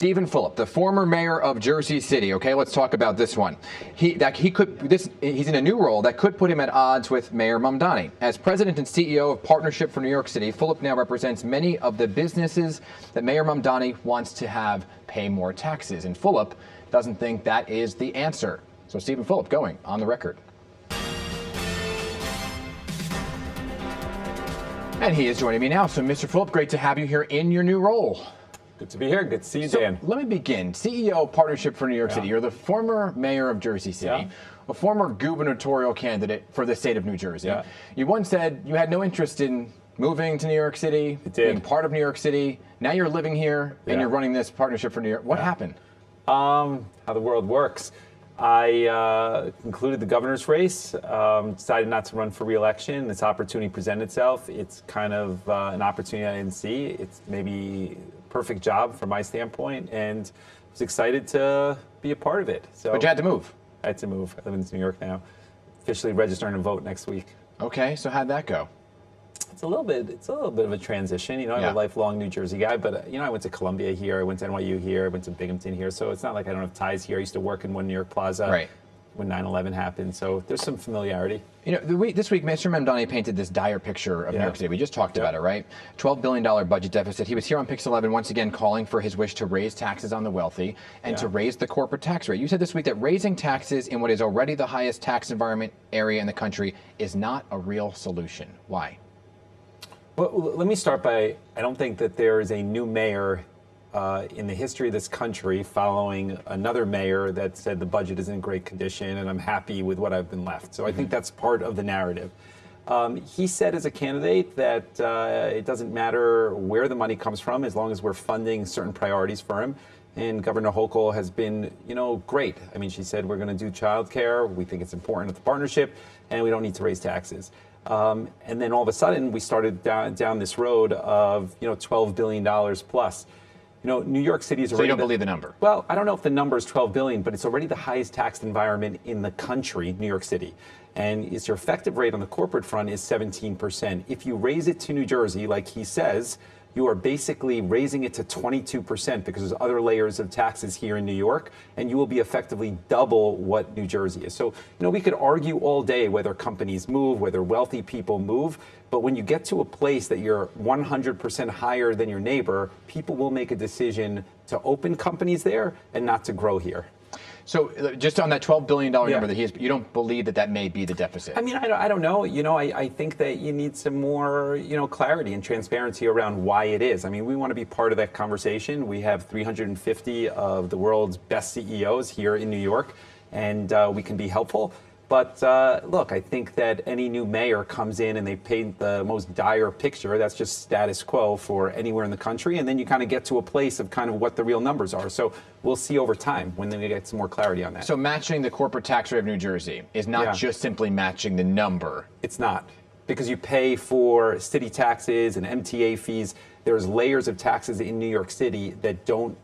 Stephen Fulop, the former mayor of Jersey City. Okay, let's talk about this one. He's in a new role that could put him at odds with Mayor Mamdani. As president and CEO of Partnership for New York City, Fulop now represents many of the businesses that Mayor Mamdani wants to have pay more taxes. And Fulop doesn't think that is the answer. So Stephen Fulop going on the record. And he is joining me now. So Mr. Fulop, great to have you here in your new role. Good to be here. Good to see you, So Dan. let me begin. CEO of Partnership for New York City. You're the former mayor of Jersey City, a former gubernatorial candidate for the state of New Jersey. You once said you had no interest in moving to New York City, being part of New York City. Now you're living here and you're running this Partnership for New York. What happened? How the world works. I concluded the governor's race, decided not to run for re-election. This opportunity presented itself. It's kind of an opportunity I didn't see. It's maybe a perfect job from my standpoint, and I was excited to be a part of it. So, but you had to move. I had to move. I live in New York now. Officially registering to vote next week. Okay, so how'd that go? It's a little bit of a transition. You know, I'm a lifelong New Jersey guy, but I went to Columbia here, I went to NYU here, I went to Binghamton here, so it's not like I don't have ties here. I used to work in One New York Plaza when 9/11 happened, so there's some familiarity. You know, this week, Mr. Mamdani painted this dire picture of New York City. We just talked about it, right? $12 billion budget deficit. He was here on Pix 11 once again calling for his wish to raise taxes on the wealthy and to raise the corporate tax rate. You said this week that raising taxes in what is already the highest tax environment area in the country is not a real solution. Why? Well, let me start by, I don't think that there is a new mayor in the history of this country following another mayor that said the budget is in great condition and I'm happy with what I've been left. So I think that's part of the narrative. He said as a candidate that it doesn't matter where the money comes from as long as we're funding certain priorities for him. And Governor Hochul has been, great. I mean, she said we're going to do childcare. We think it's important at the partnership, and we don't need to raise taxes. And then all of a sudden, we started down this road of, $12 billion plus. New York City is already. So you don't believe the number? Well, I don't know if the number is 12 billion, but it's already the highest taxed environment in the country, New York City. And your effective rate on the corporate front is 17%. If you raise it to New Jersey, like he says, you are basically raising it to 22% because there's other layers of taxes here in New York, and you will be effectively double what New Jersey is. So, we could argue all day whether companies move, whether wealthy people move, but when you get to a place that you're 100% higher than your neighbor, people will make a decision to open companies there and not to grow here. So just on that $12 billion number that you don't believe that may be the deficit? I mean, I don't know. I think that you need some more, clarity and transparency around why it is. I mean, we want to be part of that conversation. We have 350 of the world's best CEOs here in New York, and we can be helpful. But look, I think that any new mayor comes in and they paint the most dire picture. That's just status quo for anywhere in the country. And then you kind of get to a place of kind of what the real numbers are. So we'll see over time when we get some more clarity on that. So matching the corporate tax rate of New Jersey is not just simply matching the number. It's not. Because you pay for city taxes and MTA fees. There's layers of taxes in New York City that don't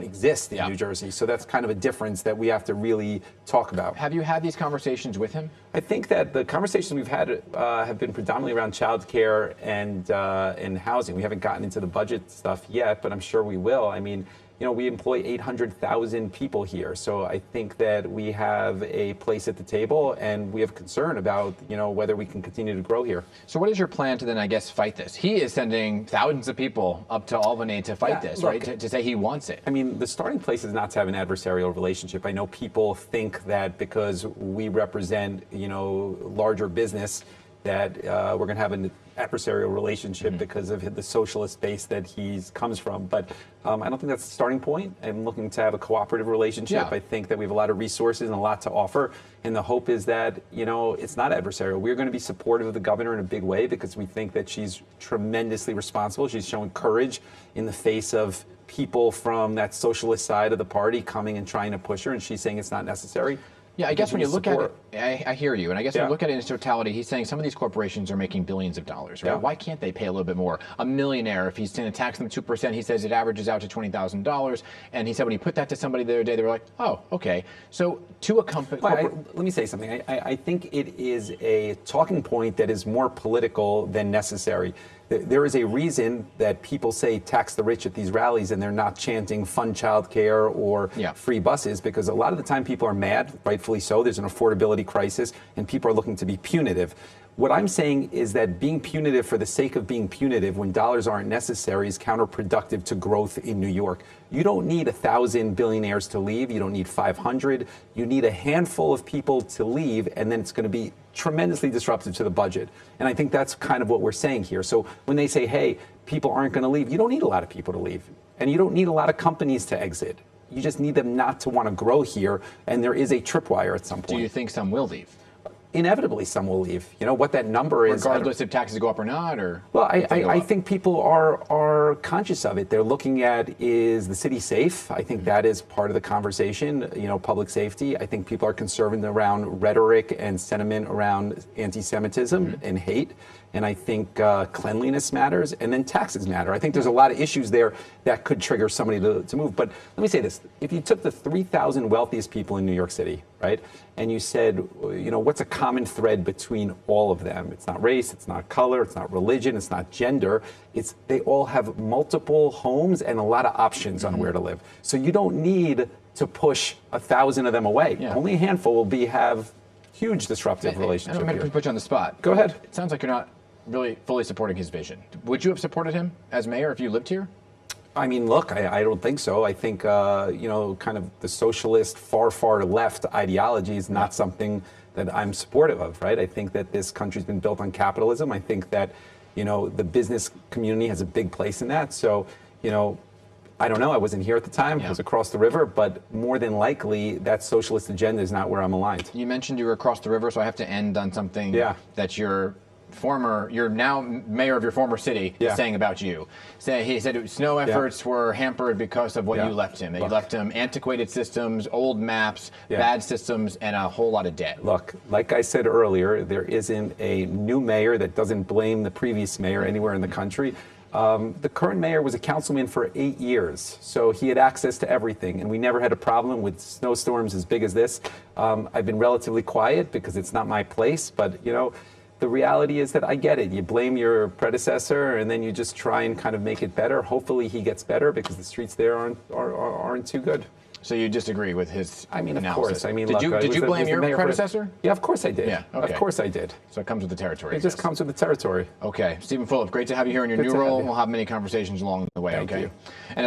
exist in New Jersey. So that's kind of a difference that we have to really talk about. Have you had these conversations with him? I think that the conversations we've had have been predominantly around childcare and housing. We haven't gotten into the budget stuff yet, but I'm sure we will. I mean, we employ 800,000 people here. So I think that we have a place at the table and we have concern about, whether we can continue to grow here. So what is your plan to then, I guess, fight this? He is sending thousands of people up to Albany to fight this, right? To say he wants it. I mean, the starting place is not to have an adversarial relationship. I know people think that because we represent, larger business, that we're going to have an adversarial relationship because of the socialist base that he comes from. But I don't think that's the starting point. I'm looking to have a cooperative relationship. I think that we have a lot of resources and a lot to offer. And the hope is that, it's not adversarial. We're going to be supportive of the governor in a big way because we think that she's tremendously responsible. She's showing courage in the face of people from that socialist side of the party coming and trying to push her. And she's saying it's not necessary. Yeah, I guess when you look at it, I hear you. And I guess when you look at it in its totality, he's saying some of these corporations are making billions of dollars, right? Why can't they pay a little bit more? A millionaire, if he's going to tax them 2%, he says it averages out to $20,000. And he said when he put that to somebody the other day, they were like, oh, okay. So to a company... Let me say something. I think it is a talking point that is more political than necessary. there is a reason that people say tax the rich at these rallies and they're not chanting fund childcare or free buses, because a lot of the time people are mad, rightfully so. There's an affordability crisis and people are looking to be punitive. What I'm saying is that being punitive for the sake of being punitive when dollars aren't necessary is counterproductive to growth in New York. You don't need 1,000 billionaires to leave. You don't need 500. You need a handful of people to leave, and then it's going to be tremendously disruptive to the budget. And I think that's kind of what we're saying here. So when they say, hey, people aren't going to leave, you don't need a lot of people to leave. And you don't need a lot of companies to exit. You just need them not to want to grow here, and there is a tripwire at some point. Do you think some will leave? Inevitably, some will leave. You know what that number is, regardless if taxes go up or not, or well, I think people are conscious of it. They're looking at, is the city safe? I think that is part of the conversation. You know, public safety. I think people are concerned around rhetoric and sentiment around anti-Semitism and hate. And I think cleanliness matters, and then taxes matter. I think there's a lot of issues there that could trigger somebody to move. But let me say this. If you took the 3,000 wealthiest people in New York City, right, and you said, you know, what's a common thread between all of them? It's not race, it's not color, it's not religion, it's not gender. It's they all have multiple homes and a lot of options on where to live. So you don't need to push 1,000 of them away. Only a handful will have huge disruptive relationships. I'm going to put you on the spot. Go ahead. It sounds like you're not really fully supporting his vision. Would you have supported him as mayor if you lived here? I mean, look, I don't think so. I think, you know, kind of the socialist, far left ideology is not something that I'm supportive of, right? I think that this country's been built on capitalism. I think that, you know, the business community has a big place in that. So, you know, I don't know. I wasn't here at the time. I was across the river. But more than likely, that socialist agenda is not where I'm aligned. You mentioned you were across the river, so I have to end on something that you're now mayor of your former city, is saying about you. He said snow efforts were hampered because of what you left him. That you left him antiquated systems, old maps, bad systems, and a whole lot of debt. Look, like I said earlier, there isn't a new mayor that doesn't blame the previous mayor anywhere in the country. The current mayor was a councilman for 8 years, so he had access to everything, and we never had a problem with snowstorms as big as this. I've been relatively quiet because it's not my place, but, you know, the reality is that I get it. You blame your predecessor, and then you just try and kind of make it better. Hopefully he gets better because the streets there aren't too good. So you disagree with his analysis? Of course. I mean, did you blame your predecessor? Yeah, of course I did. Yeah, okay. Of course I did. So it comes with the territory. It just comes with the territory. Okay. Stephen Fulop, great to have you here in your new role. We'll have many conversations along the way, Thank you. And